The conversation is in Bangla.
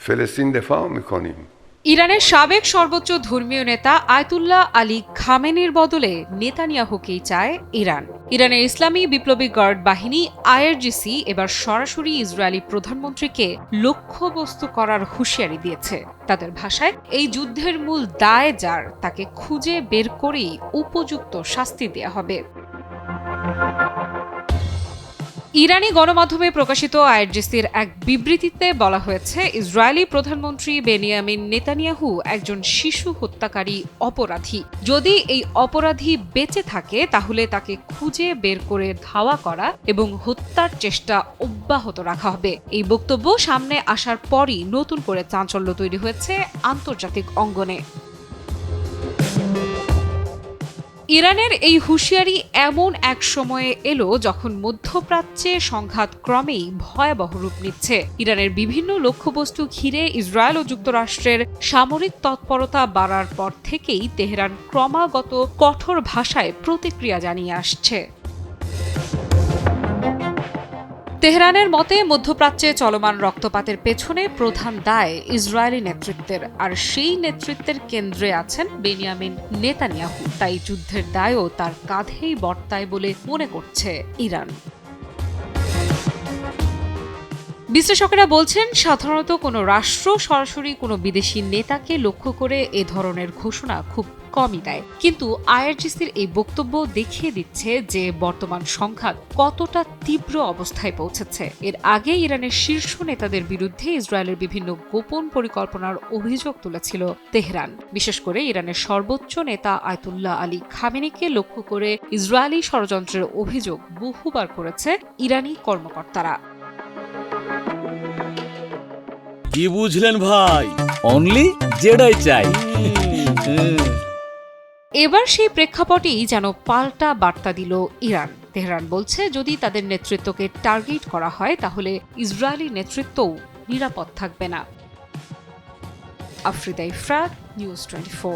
فلسطین دفاع میکنیم. ইরানের সাবেক সর্বোচ্চ ধর্মীয় নেতা আয়াতুল্লাহ আলী খামেনির বদলে নেতানিয়াহুকেই চায় ইরান। ইরানের ইসলামী বিপ্লবী গার্ড বাহিনী আইআরজিসি এবার সরাসরি ইসরায়েলি প্রধানমন্ত্রীকে লক্ষ্যবস্তু করার হুঁশিয়ারি দিয়েছে। তাদের ভাষায়, এই যুদ্ধের মূল দায় যার, তাকে খুঁজে বের করেই উপযুক্ত শাস্তি দেয়া হবে। ইরানি গণমাধ্যমে প্রকাশিত আইআরজিসির এক বিবৃতিতে বলা হয়েছে, ইসরায়েলি প্রধানমন্ত্রী বেনিয়ামিন নেতানিয়াহু একজন শিশু হত্যাকারী অপরাধী। যদি এই অপরাধী বেঁচে থাকে তাহলে তাকে খুঁজে বের করে ধাওয়া করা এবং হত্যার চেষ্টা অব্যাহত রাখা হবে। এই বক্তব্য সামনে আসার পরই নতুন করে চাঞ্চল্য তৈরি হয়েছে আন্তর্জাতিক অঙ্গনে। ইরানের এই হুঁশিয়ারি এমন এক সময়ে এলো যখন মধ্যপ্রাচ্যে সংঘাত ক্রমেই ভয়াবহ রূপ নিচ্ছে। ইরানের বিভিন্ন লক্ষ্যবস্তু ঘিরে ইসরায়েল ও যুক্তরাষ্ট্রের সামরিক তৎপরতা বাড়ার পর থেকেই তেহরান ক্রমাগত কঠোর ভাষায় প্রতিক্রিয়া জানিয়ে আসছে। তেহরানের মতে, মধ্যপ্রাচ্যে চলমান রক্তপাতের পেছনে প্রধান দায় ইসরায়েলি নেতৃত্বের, আর সেই নেতৃত্বের কেন্দ্রে আছেন বেনিয়ামিন নেতানিয়াহু। তাই যুদ্ধের দায়ও তার কাঁধেই বর্তায় বলে মনে করছে ইরান। বিশ্লেষকেরা বলছেন, সাধারণত কোনো রাষ্ট্র সরাসরি কোনো বিদেশি নেতাকে লক্ষ্য করে এ ধরনের ঘোষণা খুব কমই দেয়। কিন্তু আইআরজিসির এই বক্তব্য দেখিয়ে দিচ্ছে যে বর্তমান সংঘাত কতটা তীব্র অবস্থায় পৌঁছেছে। এর আগে ইরানের শীর্ষ নেতাদের বিরুদ্ধে ইসরায়েলের বিভিন্ন গোপন পরিকল্পনার অভিযোগ তুলেছিল তেহরান। বিশেষ করে ইরানের সর্বোচ্চ নেতা আয়াতুল্লাহ আলী খামেনিকে লক্ষ্য করে ইসরায়েলি ষড়যন্ত্রের অভিযোগ বহুবার করেছে ইরানি কর্মকর্তারা। কি বুঝলেন ভাই? অনলি জেডাই চাই। এবার সেই প্রেক্ষাপটেই যেন পাল্টা বার্তা দিল ইরান। তেহরান বলছে, যদি তাদের নেতৃত্বকে টার্গেট করা হয় তাহলে ইসরায়েলি নেতৃত্বও নিরাপদ থাকবে না। আফরিদা ইফরাত, নিউজ 24।